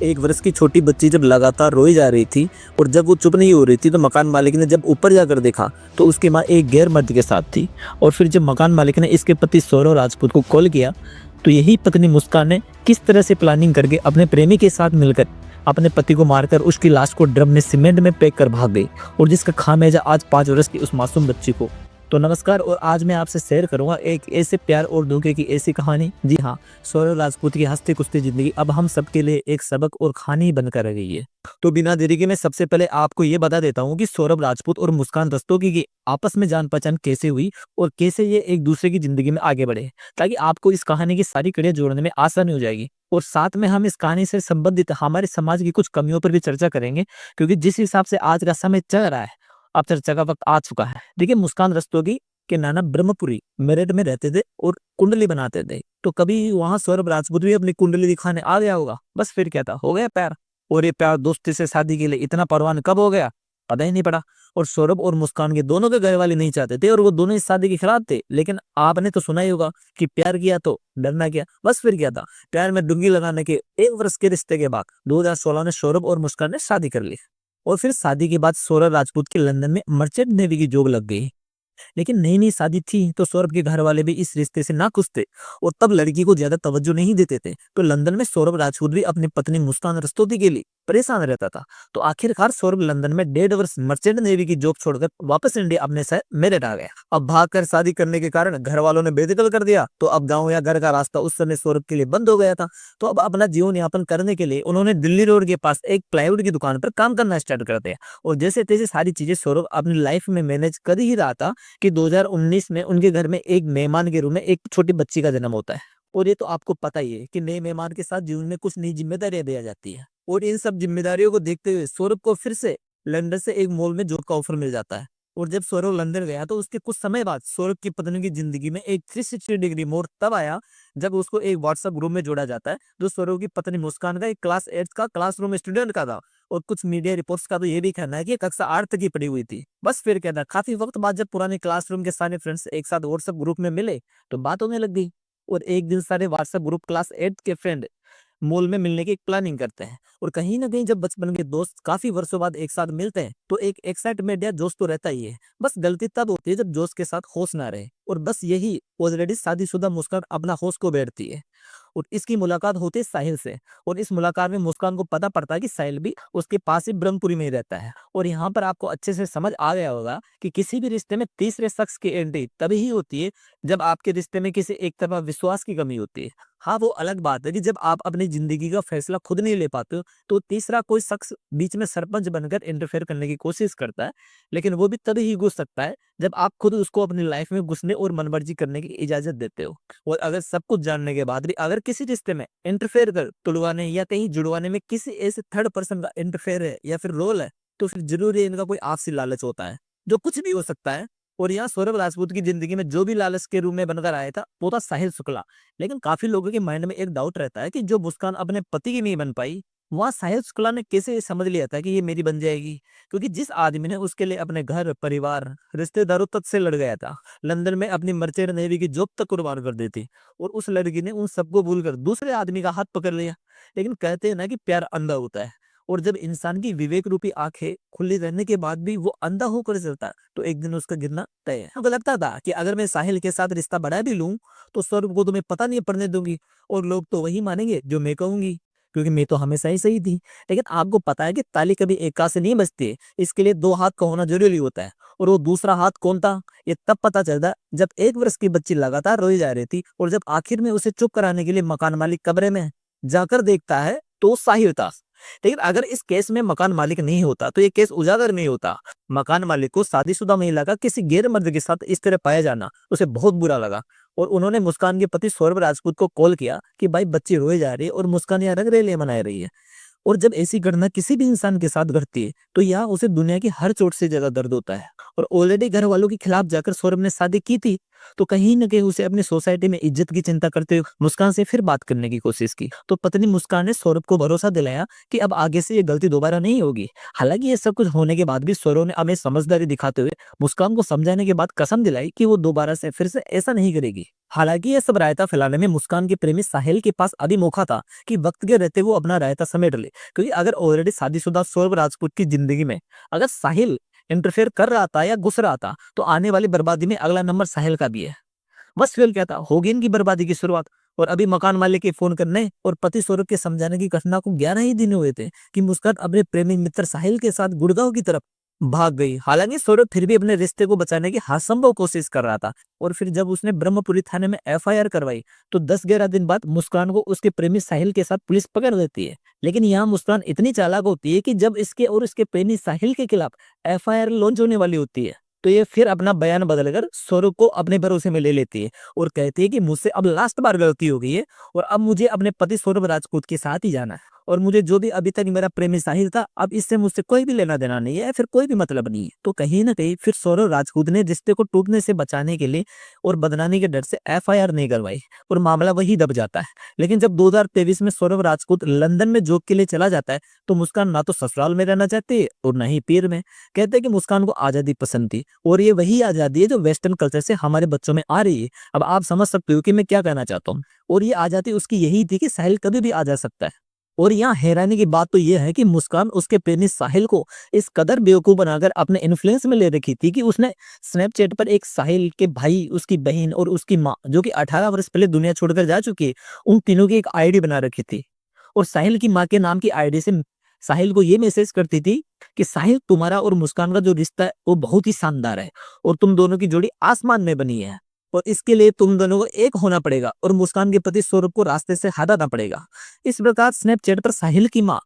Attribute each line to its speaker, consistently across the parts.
Speaker 1: 1 वर्ष की छोटी बच्ची जब लगातार रोई जा रही थी और जब वो चुप नहीं हो रही थी, तो मकान मालिक ने जब ऊपर जाकर देखा तो उसकी माँ एक गैर मर्द के साथ थी। और फिर जब मकान मालिक ने इसके पति सौरव राजपूत को कॉल किया, तो यही पत्नी मुस्कान ने किस तरह से प्लानिंग करके अपने प्रेमी के साथ मिलकर अपने पति को मारकर उसकी लाश को ड्रम में सीमेंट में पैक कर भाग गई, और जिसका खामियाजा आज 5 वर्ष की उस मासूम बच्ची को। तो नमस्कार, और आज मैं आपसे शेयर करूंगा एक ऐसे प्यार और धोखे की ऐसी कहानी। जी हाँ, सौरव राजपूत की हंसती कुश्ती जिंदगी अब हम सबके लिए एक सबक और कहानी बनकर रह गई है। तो बिना देरी के मैं सबसे पहले आपको ये बता देता हूँ कि सौरभ राजपूत और मुस्कान रस्तोगी की आपस में जान पहचान कैसे हुई और कैसे ये एक दूसरे की जिंदगी में आगे बढ़े, ताकि आपको इस कहानी की सारी कड़ियां जोड़ने में आसानी हो जाएगी। और साथ में हम इस कहानी से संबंधित हमारे समाज की कुछ कमियों पर भी चर्चा करेंगे, क्योंकि जिस हिसाब से आज का समय चल रहा है, अब चर्चा का वक्त आ चुका है। देखिए, मुस्कान रस्तोगी के नाना ब्रह्मपुरी मेरठ में रहते थे और कुंडली बनाते थे। तो कभी वहां सौरभ राजपूत भी अपनी कुंडली दिखाने आ गया होगा। बस फिर क्या था, हो गया प्यार। और ये प्यार दोस्ती से शादी के लिए इतना परवान कब हो गया, पता ही नहीं पड़ा। और सौरभ और मुस्कान के दोनों के घर वाले नहीं चाहते थे और वो दोनों इस शादी के खिलाफ थे। लेकिन आपने तो सुना ही होगा कि प्यार किया तो डरना क्या। बस फिर क्या था, प्यार में डुबकी लगाने के 1 वर्ष के रिश्ते के बाद 2016 में सौरभ और मुस्कान ने शादी कर ली। और फिर शादी के बाद सौरभ राजपूत की लंदन में मर्चेंट नेवी की जॉब लग गई। लेकिन नई नई शादी थी तो सौरभ के घर वाले भी इस रिश्ते से ना खुश थे और तब लड़की को ज्यादा तवज्जो नहीं देते थे। तो लंदन में सौरभ राजपूत भी अपनी पत्नी मुस्कान रस्तोगी के लिए परेशान रहता था। तो आखिरकार सौरभ लंदन में 1.5 वर्ष मर्चेंट नेवी की जॉब छोड़कर वापस इंडिया अपने शहर मेरठ आ गया। अब भागकर शादी करने के कारण घर वालों ने बेदखल कर दिया, तो अब गाँव या घर का रास्ता उस समय सौरभ के लिए बंद हो गया था। तो अब अपना जीवन यापन करने के लिए उन्होंने दिल्ली रोड के पास एक प्लाईवुड की दुकान पर काम करना स्टार्ट कर दिया। और जैसे तैसे सारी चीजें सौरभ अपनी लाइफ में मैनेज कर ही रहा था कि 2019 में उनके घर में एक मेहमान के रूप में एक छोटी बच्ची का जन्म होता है। और ये तो आपको पता ही है कि नए मेहमान के साथ जीवन में कुछ नई जिम्मेदारियां दी जाती है। और इन सब जिम्मेदारियों को देखते हुए सौरभ को फिर से लंदन से एक मॉल में जॉब का ऑफर मिल जाता है। और जब सौरभ लंदन गया तो उसके कुछ समय बाद सौरभ की पत्नी की जिंदगी में एक 360 डिग्री मोड़ तब आया जब उसको एक व्हाट्सएप ग्रुप में जोड़ा जाता है, जो सौरभ की पत्नी मुस्कान का एक क्लास 8 का क्लासरूम स्टूडेंट का था। और कुछ मीडिया रिपोर्ट्स का तो ये भी कहना है कि कक्षा 8 तक ही पढ़ी हुई थी। बस फिर क्या था, काफी वक्त बाद जब पुराने क्लासरूम के सारे फ्रेंड्स एक साथ व्हाट्सएप ग्रुप में मिले तो बात होने लग गई। और एक दिन सारे व्हाट्सएप ग्रुप क्लास 8 के फ्रेंड मॉल में मिलने की प्लानिंग करते हैं। और कहीं ना कहीं जब बचपन के दोस्त काफी वर्षों बाद एक साथ मिलते हैं तो एक एक्साइटमेंट या जोश तो रहता ही है। बस गलती तब होती है जब जोश के साथ होश ना रहे। और बस यही ऑलरेडी शादीशुदा मुस्कान अपना होश को बैठती है। और इसकी मुलाकात होती है साहिल से। और इस मुलाकात में मुस्कान को पता पड़ता है कि साहिल भी उसके पास ही ब्रह्मपुरी में ही रहता है। और यहाँ पर आपको अच्छे से समझ आ गया होगा कि किसी भी रिश्ते में तीसरे शख्स की एंट्री तभी ही होती है जब आपके रिश्ते में किसी एक तरफा विश्वास की कमी होती है। हाँ, वो अलग बात है कि जब आप अपनी जिंदगी का फैसला खुद नहीं ले पाते हो तो तीसरा कोई शख्स बीच में सरपंच बनकर इंटरफेयर करने की कोशिश करता है। लेकिन वो भी तभी ही घुस सकता है जब आप खुद उसको अपनी लाइफ में घुसने और मनमर्जी करने की इजाजत देते हो। और अगर सब कुछ जानने के बाद भी अगर किसी रिश्ते में इंटरफेयर कर तुड़वाने या कहीं जुड़वाने में किसी ऐसे थर्ड पर्सन का इंटरफेयर है या फिर रोल है, तो फिर जरूर इनका कोई आपसी लालच होता है, जो कुछ भी हो सकता है। और यहाँ सौरभ राजपूत की जिंदगी में जो भी लालच के रूप में बनकर आया था वो था साहिल शुक्ला। लेकिन काफी लोगों के माइंड में एक डाउट रहता है कि जो मुस्कान अपने पति की नहीं बन पाई, वहां साहिल शुक्ला ने कैसे समझ लिया था कि ये मेरी बन जाएगी। क्योंकि जिस आदमी ने उसके लिए अपने घर परिवार रिश्तेदारों तक से लड़ गया था, लंदन में अपनी मर्चेंट नेवी की जॉब तक कुर्बान कर दी थी, और उस लड़की ने उन सबको भूलकर दूसरे आदमी का हाथ पकड़ लिया। लेकिन कहते हैं ना कि प्यार अंधा होता है। और जब इंसान की विवेक रूपी आंखें खुली रहने के बाद भी वो अंधा होकर चलता है तो एक दिन उसका गिरना तय है। मुझे लगता था कि अगर मैं साहिल के साथ रिश्ता बढ़ा भी लूं तो सौरभ को तो मैं पता नहीं पड़ने दूंगी, और लोग तो वही मानेंगे जो मैं कहूंगी, क्योंकि मैं तो हमेशा ही सही थी। लेकिन आपको पता है कि ताली कभी एक हाथ से नहीं बजती है, इसके लिए 2 हाथ का होना जरूरी होता है। और वो दूसरा हाथ कौन था, ये तब पता चलता जब 1 वर्ष की बच्ची लगातार रोई जा रही थी और जब आखिर में उसे चुप कराने के लिए मकान मालिक कमरे में जाकर देखता है तो साहिल था। लेकिन अगर इस केस में मकान मालिक नहीं होता तो ये केस उजागर नहीं होता। मकान मालिक को शादीशुदा महिला का किसी गैर मर्द के साथ इस तरह पाया जाना उसे बहुत बुरा लगा। और उन्होंने मुस्कान के पति सौरभ राजपूत को कॉल किया कि भाई बच्ची रोए जा रही है और मुस्कान यहाँ रंग रेलियां मना रही है। और जब ऐसी घटना किसी भी इंसान के साथ घटती है तो यहाँ उसे दुनिया की हर चोट से ज्यादा दर्द होता है। और ऑलरेडी घर वालों के खिलाफ जाकर सौरभ ने शादी की थी तो कहीं न कहीं उसे अपनी सोसाइटी में इज़्ज़त की चिंता करते हुए मुस्कान से फिर बात करने की कोशिश की। तो पत्नी मुस्कान ने सौरभ को भरोसा दिलाया कि अब आगे से ये गलती दोबारा नहीं होगी। हालाँकि ये सब कुछ होने के बाद भी सौरभ ने हमें समझदारी दिखाते हुए मुस्कान को समझाने के बाद कसम दिलाई कि वो दोबारा से फिर से ऐसा नहीं करेगी। हालाँकि ये सब रायता फैलाने में मुस्कान के प्रेमी साहिल के पास अभी मौका था कि वक्त के रहते वो अपना रायता समेट ले। क्योंकि अगर ऑलरेडी शादीशुदा सौरभ राजपूत की जिंदगी में अगर साहिल इंटरफेयर कर रहा था या घुस रहा था, तो आने वाली बर्बादी में अगला नंबर साहिल का भी है। बस फिर क्या था, होगी इनकी बर्बादी की शुरुआत। और अभी मकान मालिक के फोन करने और पति सौरभ के समझाने की घटना को 11 ही दिन हुए थे कि मुस्कान अपने प्रेमी मित्र साहिल के साथ गुड़गांव की तरफ भाग गई। हालांकि सौरभ फिर भी अपने रिश्ते को बचाने की हर संभव कोशिश कर रहा था। और फिर जब उसने ब्रह्मपुरी थाने में एफआईआर करवाई, तो 10-11 दिन बाद मुस्कान को उसके प्रेमी साहिल के साथ पुलिस पकड़ लेती है। लेकिन यहाँ मुस्कान इतनी चालाक होती है कि जब इसके और इसके प्रेमी साहिल के खिलाफ एफआईआर लॉन्च होने वाली होती है, तो ये फिर अपना बयान बदलकर सौरभ को अपने भरोसे में ले लेती है और कहती है कि मुझसे अब लास्ट बार गलती हो गई है और अब मुझे अपने पति सौरभ राजपूत के साथ ही जाना है। और मुझे जो भी अभी तक मेरा प्रेमी साहिल था, अब इससे मुझसे कोई भी लेना देना नहीं है, फिर कोई भी मतलब नहीं है। तो कहीं ना कहीं फिर सौरभ राजपूत ने रिश्ते को टूटने से बचाने के लिए और बदनामी के डर से एफआईआर नहीं करवाई और मामला वही दब जाता है। लेकिन जब 2023 में सौरभ राजपूत लंदन में जॉब के लिए चला जाता है, तो मुस्कान ना तो ससुराल में रहना चाहती है और ना ही पीर में। कहते हैं कि मुस्कान को आजादी पसंद थी और ये वही आजादी है जो वेस्टर्न कल्चर से हमारे बच्चों में आ रही है। अब आप समझ सकते हो कि मैं क्या कहना चाहता हूँ। और ये आजादी उसकी यही थी कि साहिल कभी भी आ जा सकता है। और यहाँ हैरानी की बात तो यह है कि मुस्कान उसके प्रेमी साहिल को इस कदर बेवकूफ बनाकर अपने इन्फ्लुएंस में ले रखी थी कि उसने स्नैपचैट पर एक साहिल के भाई, उसकी बहन और उसकी माँ, जो कि 18 वर्ष पहले दुनिया छोड़कर जा चुकी है, उन तीनों की एक आईडी बना रखी थी। और साहिल की माँ के नाम की आईडी से साहिल को ये मैसेज करती थी कि साहिल, तुम्हारा और मुस्कान का जो रिश्ता है वो बहुत ही शानदार है और तुम दोनों की जोड़ी आसमान में बनी है और इसके लिए तुम दोनों को एक होना पड़ेगा और मुस्कान के पति सौरभ को रास्ते से हटाना पड़ेगा। इस प्रकार स्नैपचैट पर साहिल की माँ,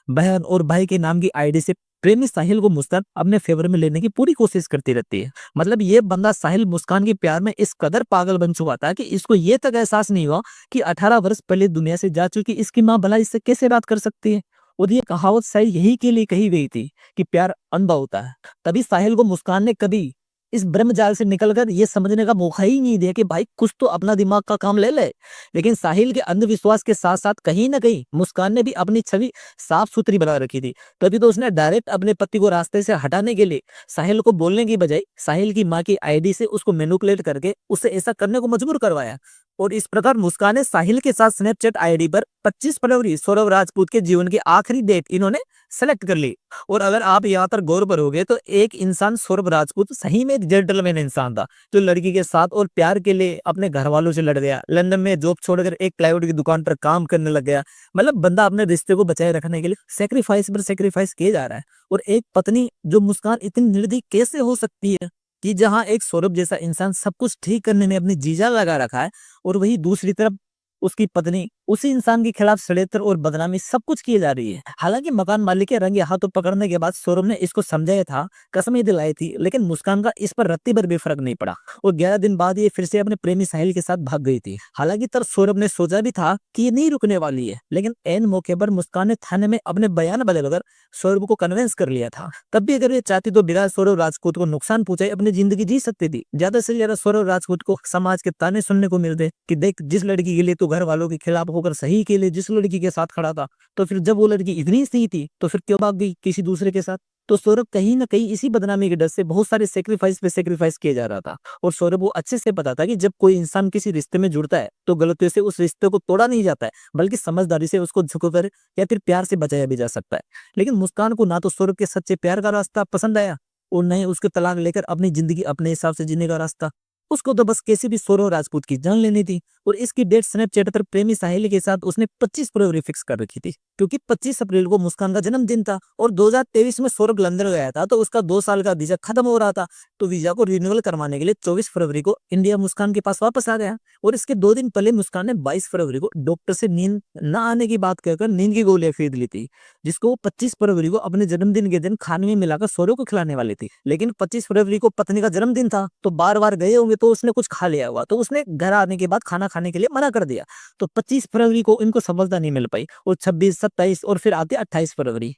Speaker 1: बहन और भाई के नाम की आईडी से प्रेमी साहिल को मुस्कान अपने फेवर में लेने की पूरी कोशिश करती रहती है। मतलब ये बंदा साहिल मुस्कान के प्यार में इस कदर पागल बन चुका था कि इसको ये तक एहसास नहीं हुआ कि 18 वर्ष पहले दुनिया से जा चुकी इसकी माँ भला इससे कैसे बात कर सकती है। और ये कहावत शायद यही के लिए कही गई थी कि प्यार अंधा होता है। तभी साहिल को मुस्कान ने कभी इस ब्रह्मजाल से निकलकर ये समझने का मौका ही नहीं दिया कि भाई कुछ तो अपना दिमाग का काम ले ले। लेकिन साहिल के अंधविश्वास के साथ साथ कहीं ना कहीं मुस्कान ने भी अपनी छवि साफ सुथरी बना रखी थी। तभी तो उसने डायरेक्ट अपने पति को रास्ते से हटाने के लिए साहिल को बोलने की बजाय साहिल की माँ की आईडी से उसको मैनिपुलेट करके उसे ऐसा करने को मजबूर करवाया। और इस प्रकार मुस्कान ने साहिल के साथ स्नैपचैट आईडी पर 25 फरवरी सौरभ राजपूत के जीवन की आखिरी डेट इन्होंने सेलेक्ट कर ली। और अगर आप यहाँ पर गौर करोगे तो एक इंसान सौरभ राजपूत सही में जेंटलमैन इंसान था, जो लड़की के साथ और प्यार के लिए अपने घर वालों से लड़ गया, लंदन में जॉब छोड़कर एक प्लाईवुड की दुकान पर काम करने लग गया। मतलब बंदा अपने रिश्ते को बचाए रखने के लिए सेक्रीफाइस पर सेक्रीफाइस किए जा रहा है। और एक पत्नी जो मुस्कान इतनी निर्दयी कैसे हो सकती है कि जहां एक सौरभ जैसा इंसान सब कुछ ठीक करने में अपनी जीजा लगा रखा है और वही दूसरी तरफ उसकी पत्नी उसी इंसान के खिलाफ षड्यंत्र और बदनामी सब कुछ की जा रही है। हालांकि मकान मालिक के रंगे हाथों पकड़ने के बाद सौरभ ने इसको समझाया था, कसमें दिलाई थी, लेकिन मुस्कान का इस पर रत्ती भर भी फर्क नहीं पड़ा और 11 दिन बाद ये फिर से अपने प्रेमी साहिल के साथ भाग गई थी। हालांकि तब सौरभ ने सोचा भी था कि ये नहीं रुकने वाली है, लेकिन एन मौके पर मुस्कान ने थाने में अपने बयान बदलकर सौरभ को कन्विंस कर लिया था। तब भी अगर ये चाहती तो बिना सौरभ राजपूत को नुकसान पहुंचाए अपनी जिंदगी जी सकती थी। ज्यादा से ज्यादा सौरभ राजपूत को समाज के ताने सुनने को मिलते कि देख, जिस लड़की के लिए तू घर वालों के खिलाफ होकर सही के लिए जिस लड़की के साथ खड़ा था, तो फिर जब वो लड़की इतनी सही थी तो फिर क्यों भाग गई किसी दूसरे के साथ। तो सौरभ कहीं ना कहीं इसी बदनामी के डर से बहुत सारे सेक्रीफाइस पे सेक्रीफाइस किए जा रहा था। और सौरभ को अच्छे से पता था कि जब कोई इंसान किसी रिश्ते में जुड़ता है तो गलतियों से उस रिश्ते को तोड़ा नहीं जाता है, बल्कि समझदारी से उसको झुककर या फिर प्यार से बचाया भी जा सकता है। लेकिन मुस्कान को ना तो सौरभ के सच्चे प्यार का रास्ता पसंद आया और न ही उसके तलाक लेकर अपनी जिंदगी अपने हिसाब से जीने का रास्ता। उसको तो बस कैसे भी सौरभ राजपूत की जान लेनी थी। और इसकी डेट स्नैपचैट पर प्रेमी साहिल के साथ उसने 25 फरवरी फिक्स कर रखी थी, क्योंकि 25 अप्रैल को मुस्कान का जन्मदिन था और 2023 में सौरभ लंदन गया था, तो उसका 2 साल का वीजा खत्म हो रहा था। तो वीजा को रिन्यूअल करवाने के लिए 24 फरवरी को इंडिया मुस्कान के पास वापस आ गया। और इसके 2 दिन पहले मुस्कान ने 22 फरवरी को डॉक्टर से नींद न आने की बात कहकर नींद की गोलियां खरीद ली थी, जिसको वो 25 फरवरी को अपने जन्मदिन के दिन खाने में मिलाकर सौरभ को खिलाने वाली थी। लेकिन 25 फरवरी को पत्नी का जन्मदिन था, तो बार बार गए होंगे तो उसने कुछ खा लिया हुआ, तो उसने घर आने के बाद खाना खाने के लिए मना कर दिया। तो 25 फरवरी को इनको सफलता नहीं मिल पाई और 26, 27 और फिर आते 28 फरवरी।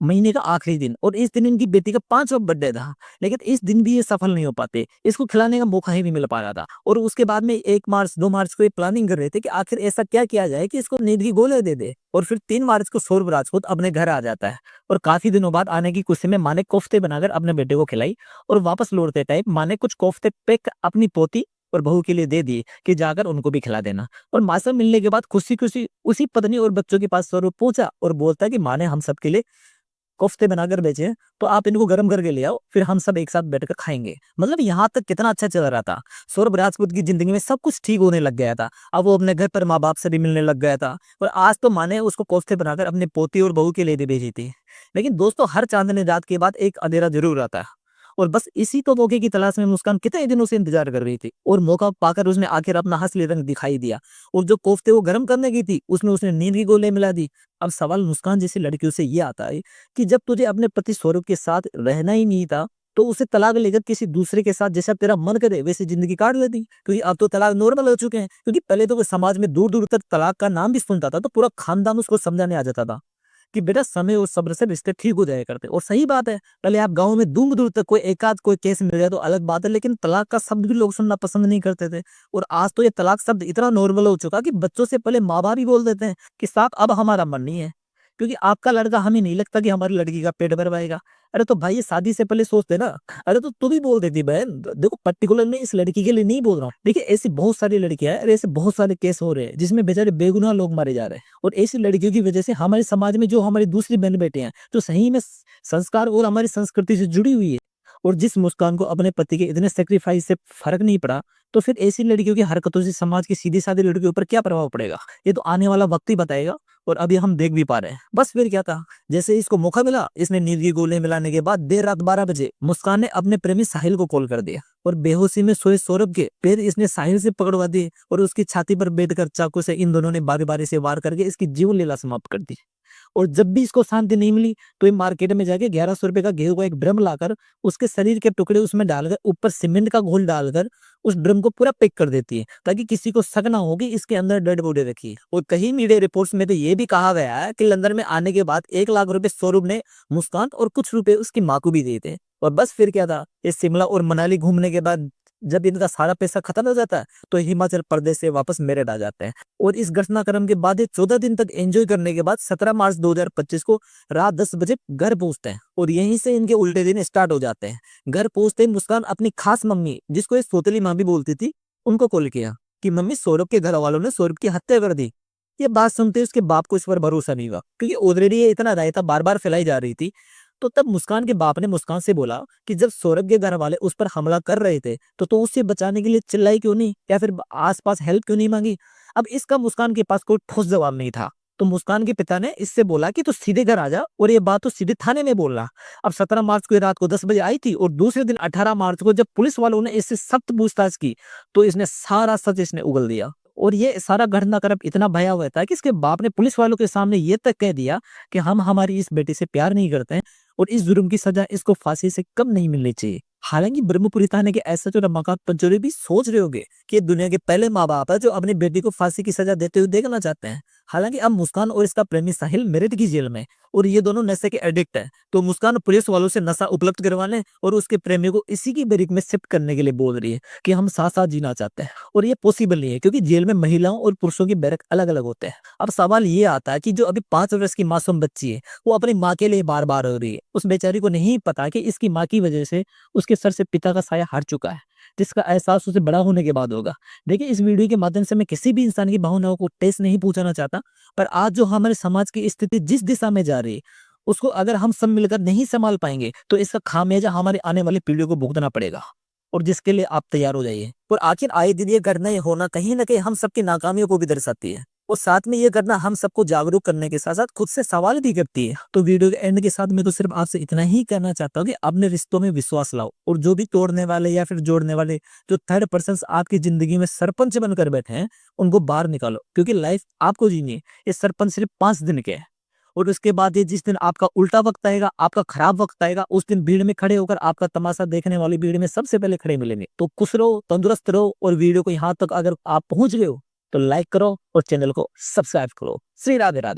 Speaker 1: महीने का आखिरी दिन, और इस दिन इनकी बेटी का 5वां बर्थडे था। लेकिन इस दिन भी ये सफल नहीं हो पाते, इसको खिलाने का मौका ही नहीं मिल पा रहा था। और उसके बाद में 1 मार्च 2 मार्च को ये प्लानिंग कर रहे थे कि आखिर ऐसा क्या किया जाए कि इसको नींद की गोली दे दे। और फिर 3 मार्च को सौरभ राजपूत अपने घर आ जाता है, और काफी दिनों बाद आने की खुशी में माँ ने कोफ्ते बनाकर अपने बेटे को खिलाई। और वापस लौटते टाइम माँ ने कुछ कोफ्ते पैक अपनी पोती और बहू के लिए दे दिए कि जाकर उनको भी खिला देना। और माँ से मिलने के बाद खुशी खुशी उसी पत्नी और बच्चों के पास सौरभ पहुंचा और बोलता है कि माँ ने हम सबके लिए कोफ्ते बनाकर बेचे हैं, तो आप इनको गर्म करके ले आओ, फिर हम सब एक साथ बैठकर खाएंगे। मतलब यहाँ तक कितना अच्छा चल रहा था। सौरभ राजपूत की जिंदगी में सब कुछ ठीक होने लग गया था। अब वो अपने घर पर माँ बाप से भी मिलने लग गया था, और आज तो माँ ने उसको कोफ्ते बनाकर अपने पोती और बहू के लिए भी भेजी थी। लेकिन दोस्तों, हर चांदनी रात के बाद एक अंधेरा जरूर आता है, और बस इसी तो मौके की तलाश में मुस्कान कितने दिनों से इंतजार कर रही थी, और मौका पाकर उसने आखिर अपना असली रंग दिखाई दिया। और जो कोफ्ते वो गर्म करने की थी, उसमें उसने नींद की गोली मिला दी। अब सवाल मुस्कान जैसी लड़कियों से ये आता है कि जब तुझे अपने पति सौरभ के साथ रहना ही नहीं था, तो उसे तलाक लेकर किसी दूसरे के साथ जैसा तेरा मन करे वैसे जिंदगी काट लेती। क्योंकि अब तो तलाक नॉर्मल हो चुके हैं। क्योंकि पहले तो वो समाज में दूर दूर तक तलाक का नाम भी सुनता था तो पूरा खानदान उसको समझाने आ जाता था कि बेटा समय और सब्र से रिश्ते ठीक हो जाया करते। और सही बात है, पहले आप गांव में दूर दूर तक कोई एकाध कोई केस मिल जाए तो अलग बात है, लेकिन तलाक का शब्द भी लोग सुनना पसंद नहीं करते थे। और आज तो ये तलाक शब्द इतना नॉर्मल हो चुका कि बच्चों से पहले माँ बाप ही बोल देते हैं कि साहब अब हमारा मन नहीं है, क्योंकि आपका लड़का हमें नहीं लगता कि हमारी लड़की का पेट भरवाएगा। अरे तो भाई ये शादी से पहले सोचते ना। अरे तो तू भी बोल देती बहन। देखो पर्टिकुलर मैं इस लड़की के लिए नहीं बोल रहा हूँ, देखिए ऐसी बहुत सारी लड़कियां हैं, ऐसे बहुत सारे केस हो रहे हैं जिसमें बेचारे बेगुनाह लोग मारे जा रहे हैं। और ऐसी लड़कियों की वजह से हमारे समाज में जो हमारी दूसरी बहन बेटे हैं, जो सही में संस्कार और हमारी संस्कृति से जुड़ी हुई है, और जिस मुस्कान को अपने पति के इतने सेक्रीफाइस से फर्क नहीं पड़ा, तो फिर ऐसी लड़कियों की हरकतों से समाज की सीधी सादी लड़कियों पर क्या प्रभाव पड़ेगा, ये तो आने वाला वक्त ही बताएगा। और अभी हम देख भी पा रहे हैं। बस फिर क्या था, जैसे इसको मौका मिला, इसने नींद की गोली मिलाने के बाद देर रात 12 बजे मुस्कान ने अपने प्रेमी साहिल को कॉल कर दिया, और बेहोशी में सोए सौरभ के पैर इसने साहिल से पकड़वा दिए, और उसकी छाती पर बैठकर चाकू से इन दोनों ने बारी बारी से वार करके इसकी जीवन लीला समाप्त कर दी। और जब भी इसको शांति नहीं मिली, तो ये मार्केट में जाके 1100 रुपए का घेरा हुआ एक ड्रम लाकर उसके शरीर के टुकड़े उसमें डालकर ऊपर सीमेंट का घोल डालकर उस ड्रम को पूरा पैक कर देती है, ताकि किसी को शक ना हो कि इसके अंदर डेड बॉडी रखी है। और कई मीडिया रिपोर्ट्स में तो ये भी कहा गया है कि लंदन में आने के बाद 1 लाख रुपए सौरभ ने मुस्कान और कुछ रुपए उसकी माँ को भी दिए थे। और बस फिर क्या था, ये शिमला और मनाली घूमने के बाद जब इनका सारा पैसा खत्म हो जाता है, तो हिमाचल प्रदेश से वापस मेरठ आ जाते हैं। और इस घटनाक्रम के बाद 14 दिन तक एंजॉय करने के बाद 17 मार्च 2025 को रात 10 बजे घर पहुंचते हैं, और यहीं से इनके उल्टे दिन स्टार्ट हो जाते हैं। घर पहुंचते ही मुस्कान अपनी खास मम्मी, जिसको ये सौतेली माँ भी बोलती थी, उनको कॉल किया कि मम्मी सौरभ के घर वालों ने सौरभ की हत्या कर दी। ये बात सुनते ही उसके बाप को इस पर भरोसा नहीं हुआ, क्योंकि ऑलरेडी ये इतना रायता बार बार फैलाई जा रही थी। तो तब मुस्कान के बाप ने मुस्कान से बोला कि जब सौरभ के घर वाले उस पर हमला कर रहे थे, तो उससे बचाने के लिए चिल्लाई क्यों नहीं, या फिर आसपास हेल्प क्यों नहीं मांगी। अब इसका मुस्कान के पास कोई ठोस जवाब नहीं था। तो मुस्कान के पिता ने इससे बोला कि तू सीधे घर आ जा, और ये बात तो सीधे थाने में बोलना। अब 17 मार्च को ये रात को 10 बजे आई थी, और दूसरे दिन 18 मार्च को जब पुलिस वालों ने इससे सख्त पूछताछ की, तो इसने सारा सच इसने उगल दिया। और ये सारा घटनाक्रम इतना भयावह था कि इसके बाप ने पुलिस वालों के सामने ये तक कह दिया कि हम हमारी इस बेटी से प्यार नहीं करते हैं, और इस जुर्म की सजा इसको फांसी से कम नहीं मिलनी चाहिए। हालांकि ब्रह्मपुरी थाने के एसएचओ रमाकांत पंचोली भी सोच रहे होंगे कि ये दुनिया के पहले माँ बाप है जो अपनी बेटी को फांसी की सजा देते हुए देखना चाहते हैं। हालांकि अब मुस्कान और इसका प्रेमी साहिल मेरठ की जेल में, और ये दोनों नशे के एडिक्ट है। तो मुस्कान पुलिस वालों से नशा उपलब्ध करवाने और उसके प्रेमी को इसी की बैरिक में शिफ्ट करने के लिए बोल रही है कि हम साथ साथ जीना चाहते हैं। और ये पॉसिबल नहीं है, क्योंकि जेल में महिलाओं और पुरुषों की बैरक अलग अलग होते हैं। अब सवाल ये आता है कि जो अभी 5 वर्ष की मासूम बच्ची है, वो अपनी माँ के लिए बार बार हो रही है। उस बेचारी को नहीं पता कि इसकी माँ की वजह से उसके सर से पिता का साया हट चुका है, जिसका एहसास उसे बड़ा होने के बाद होगा। देखिए, इस वीडियो के माध्यम से मैं किसी भी इंसान की भावनाओं को टेस्ट नहीं पूछना चाहता, पर आज जो हमारे समाज की स्थिति जिस दिशा में जा रही है, उसको अगर हम सब मिलकर नहीं संभाल पाएंगे, तो इसका खामियाजा हमारे आने वाली पीढ़ियों को भुगतना पड़ेगा। और जिसके लिए आप तैयार हो जाइए। और आखिर आए दिन ये घटना होना कहीं ना कहीं हम सबकी नाकामियों को भी दर्शाती है, और साथ में ये करना हम सबको जागरूक करने के साथ साथ खुद से सवाल भी करती है। तो वीडियो के एंड के साथ मैं तो सिर्फ आपसे इतना ही कहना चाहता हूँ कि अपने रिश्तों में विश्वास लाओ, और जो भी तोड़ने वाले या फिर जोड़ने वाले जो थर्ड पर्सन आपकी जिंदगी में सरपंच बनकर बैठे हैं, उनको बाहर निकालो। क्योंकि लाइफ आपको जीनी है, ये सरपंच सिर्फ 5 दिन के है। और उसके बाद ये जिस दिन आपका उल्टा वक्त आएगा, आपका खराब वक्त आएगा, उस दिन भीड़ में खड़े होकर आपका तमाशा देखने वाली भीड़ में सबसे पहले खड़े मिलेंगे। तो खुश रहो, तंदुरुस्त रहो, और वीडियो को यहाँ तक अगर आप पहुंच गए हो तो लाइक करो और चैनल को सब्सक्राइब करो। श्री राधे राधे।